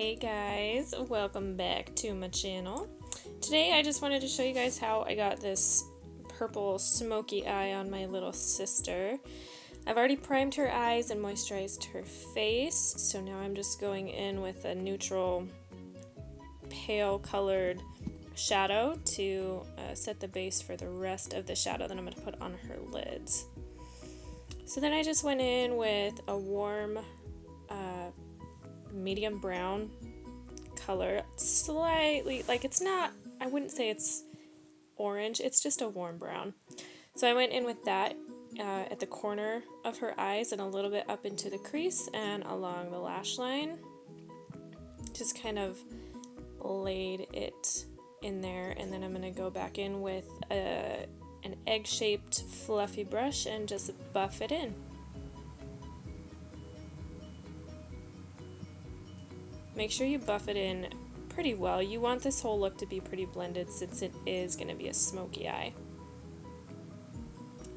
Hey guys, welcome back to my channel. Today I just wanted to show you guys how I got this purple smoky eye on my little sister. I've already primed her eyes and moisturized her face, so now I'm just going in with a neutral pale colored shadow to set the base for the rest of the shadow that I'm going to put on her lids. So then I just went in with a warm medium brown color, slightly, like it's not, I wouldn't say it's orange, it's just a warm brown. So I went in with that at the corner of her eyes and a little bit up into the crease and along the lash line. Just kind of laid it in there, and then I'm going to go back in with an egg-shaped fluffy brush and just buff it in. Make sure you buff it in pretty well. You want this whole look to be pretty blended since it is going to be a smoky eye.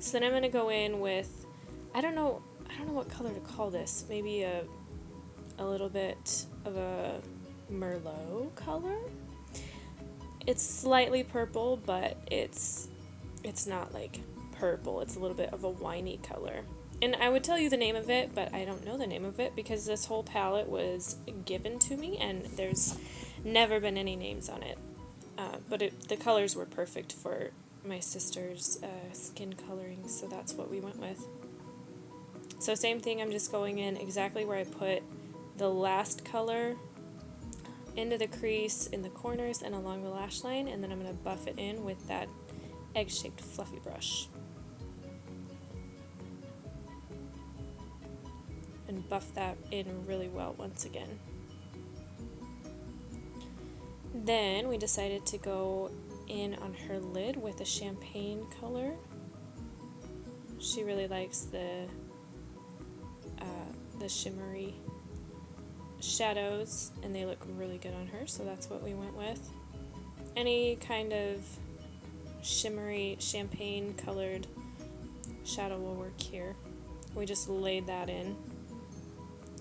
So then I'm going to go in with, I don't know what color to call this. Maybe a little bit of a Merlot color. It's slightly purple, but it's not like purple. It's a little bit of a winey color. And I would tell you the name of it, but I don't know the name of it because this whole palette was given to me and there's never been any names on it. But the colors were perfect for my sister's skin coloring, so that's what we went with. So same thing, I'm just going in exactly where I put the last color, into the crease, in the corners, and along the lash line, and then I'm going to buff it in with that egg-shaped fluffy brush. And buff that in really well once again. Then we decided to go in on her lid with a champagne color. She really likes the shimmery shadows, and they look really good on her, so that's what we went with. Any kind of shimmery champagne colored shadow will work here. We just laid that in.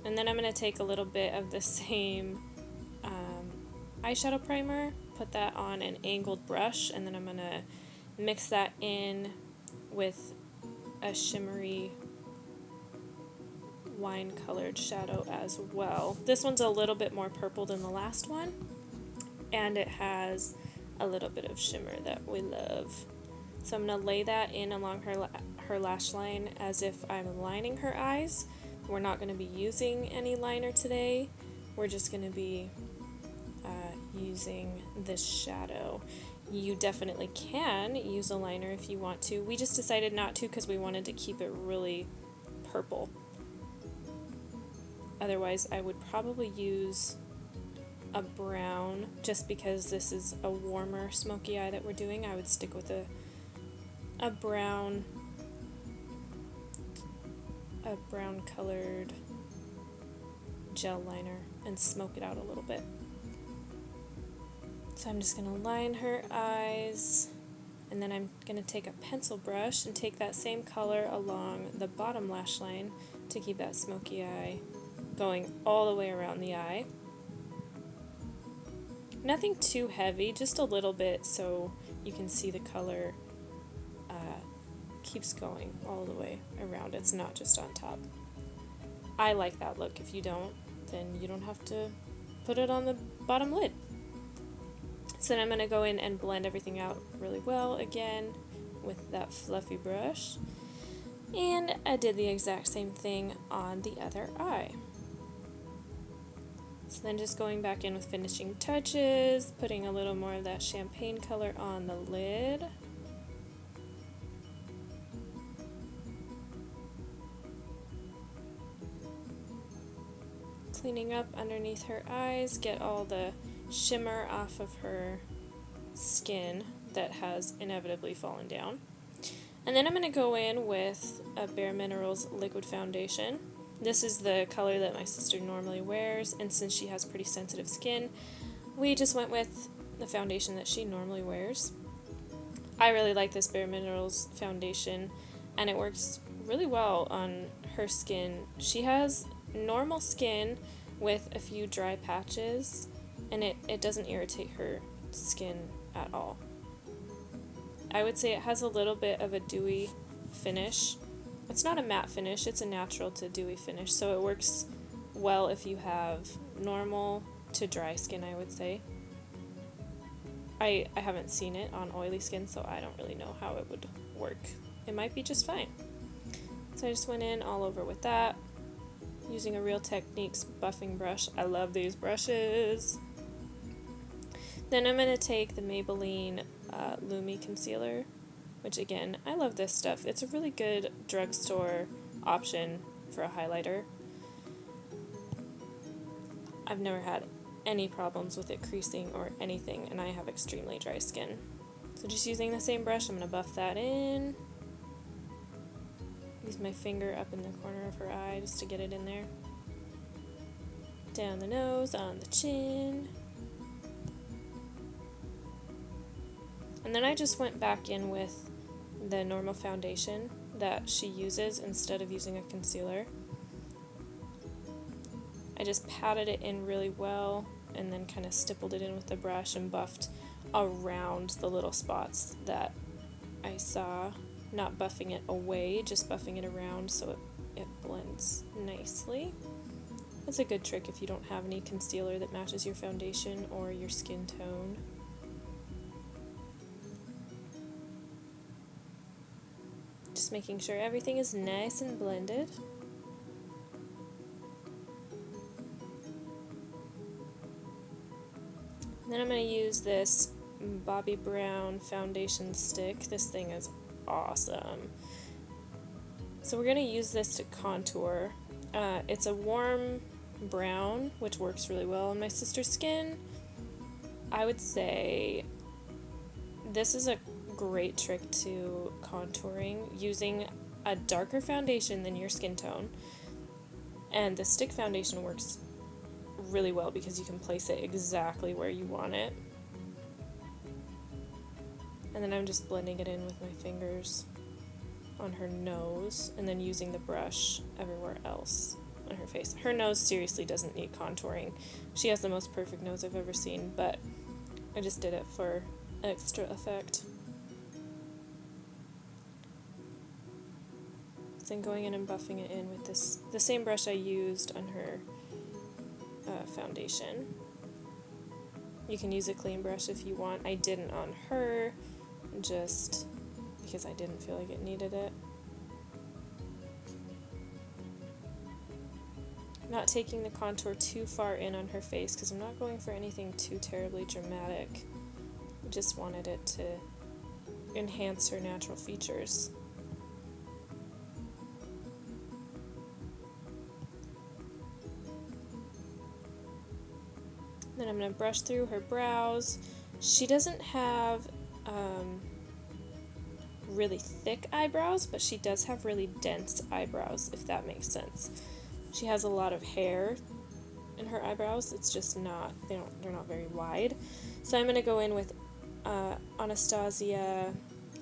And then I'm going to take a little bit of the same eyeshadow primer, put that on an angled brush, and then I'm going to mix that in with a shimmery wine colored shadow as well. This one's a little bit more purple than the last one, and it has a little bit of shimmer that we love. So I'm going to lay that in along her lash line as if I'm lining her eyes. We're not going to be using any liner today. We're just going to be using this shadow. You definitely can use a liner if you want to. We just decided not to because we wanted to keep it really purple. Otherwise, I would probably use a brown, just because this is a warmer smoky eye that we're doing. I would stick with a brown colored gel liner and smoke it out a little bit. So I'm just going to line her eyes, and then I'm going to take a pencil brush and take that same color along the bottom lash line to keep that smoky eye going all the way around the eye. Nothing too heavy, just a little bit so you can see the color keeps going all the way around. It's not just on top. I like that look. If you don't, then you don't have to put it on the bottom lid. So then I'm going to go in and blend everything out really well again with that fluffy brush. And I did the exact same thing on the other eye. So then just going back in with finishing touches, putting a little more of that champagne color on the lid. Cleaning up underneath her eyes, get all the shimmer off of her skin that has inevitably fallen down. And then I'm going to go in with a Bare Minerals liquid foundation. This is the color that my sister normally wears, and since she has pretty sensitive skin, we just went with the foundation that she normally wears. I really like this Bare Minerals foundation, and it works really well on her skin. She has normal skin with a few dry patches, and it doesn't irritate her skin at all. I would say it has a little bit of a dewy finish. It's not a matte finish, it's a natural to dewy finish, so it works well if you have normal to dry skin, I would say. I haven't seen it on oily skin, so I don't really know how it would work. It might be just fine. So I just went in all over with that, using a Real Techniques buffing brush. I love these brushes. Then I'm going to take the Maybelline Leumi concealer, which again, I love this stuff. It's a really good drugstore option for a highlighter. I've never had any problems with it creasing or anything, and I have extremely dry skin. So just using the same brush, I'm going to buff that in. Use my finger up in the corner of her eye just to get it in there. Down the nose, on the chin. And then I just went back in with the normal foundation that she uses instead of using a concealer. I just patted it in really well and then kind of stippled it in with the brush and buffed around the little spots that I saw. Not buffing it away, just buffing it around so it blends nicely. That's a good trick if you don't have any concealer that matches your foundation or your skin tone. Just making sure everything is nice and blended. Then I'm going to use this Bobbi Brown foundation stick. This thing is awesome. So we're going to use this to contour. It's a warm brown, which works really well on my sister's skin. I would say this is a great trick to contouring, using a darker foundation than your skin tone. And the stick foundation works really well because you can place it exactly where you want it. And then I'm just blending it in with my fingers on her nose and then using the brush everywhere else on her face. Her nose seriously doesn't need contouring. She has the most perfect nose I've ever seen, but I just did it for extra effect. Then going in and buffing it in with the same brush I used on her foundation. You can use a clean brush if you want. I didn't on her, just because I didn't feel like it needed it. Not taking the contour too far in on her face because I'm not going for anything too terribly dramatic. I just wanted it to enhance her natural features. Then I'm going to brush through her brows. She doesn't have really thick eyebrows, but she does have really dense eyebrows, if that makes sense. She has a lot of hair in her eyebrows. It's just not, they're not very wide. So I'm going to go in with Anastasia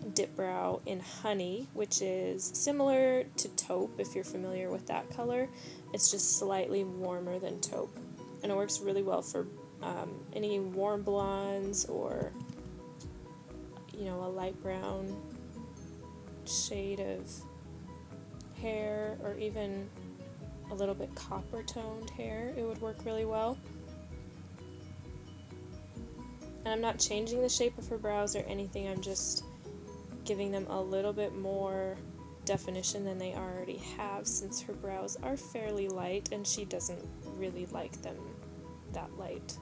Dipbrow in Honey, which is similar to taupe, if you're familiar with that color. It's just slightly warmer than taupe. And it works really well for any warm blondes or, a light brown shade of hair, or even a little bit copper toned hair. It would work really well. And I'm not changing the shape of her brows or anything. I'm just giving them a little bit more definition than they already have, since her brows are fairly light and she doesn't really like them that light.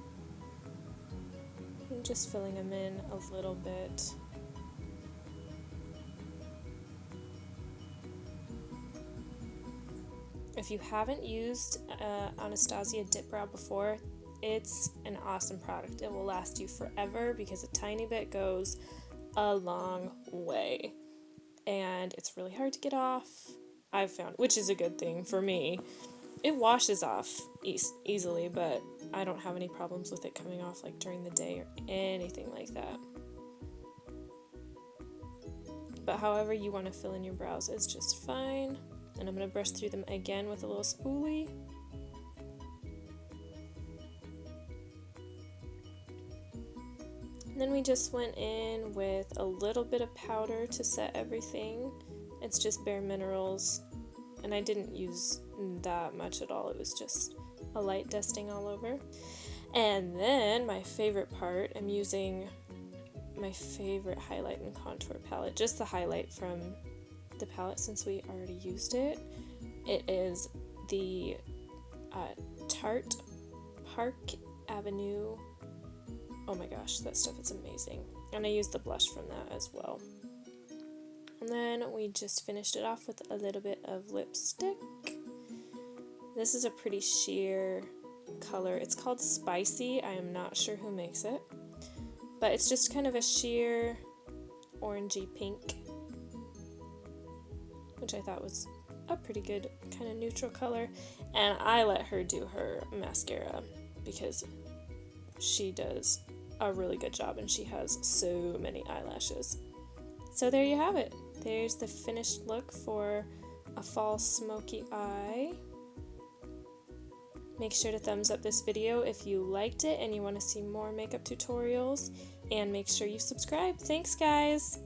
I'm just filling them in a little bit. If you haven't used Anastasia Dipbrow before, it's an awesome product. It will last you forever because a tiny bit goes a long way. And it's really hard to get off, I've found, which is a good thing for me. It washes off easily, but I don't have any problems with it coming off like during the day or anything like that. But however you want to fill in your brows is just fine. And I'm going to brush through them again with a little spoolie. we just went in with a little bit of powder to set everything. It's just Bare Minerals, and I didn't use that much at all. It was just a light dusting all over. And then my favorite part, I'm using my favorite highlight and contour palette, just the highlight from the palette since we already used it. It is the Tarte Park Avenue. Oh my gosh, that stuff is amazing. And I used the blush from that as well. And then we just finished it off with a little bit of lipstick. This is a pretty sheer color. It's called Spicy. I am not sure who makes it. But it's just kind of a sheer orangey pink, which I thought was a pretty good kind of neutral color. And I let her do her mascara because she does a really good job and she has so many eyelashes. So there you have it. There's the finished look for a fall smoky eye. Make sure to thumbs up this video if you liked it and you want to see more makeup tutorials, and make sure you subscribe. Thanks, guys!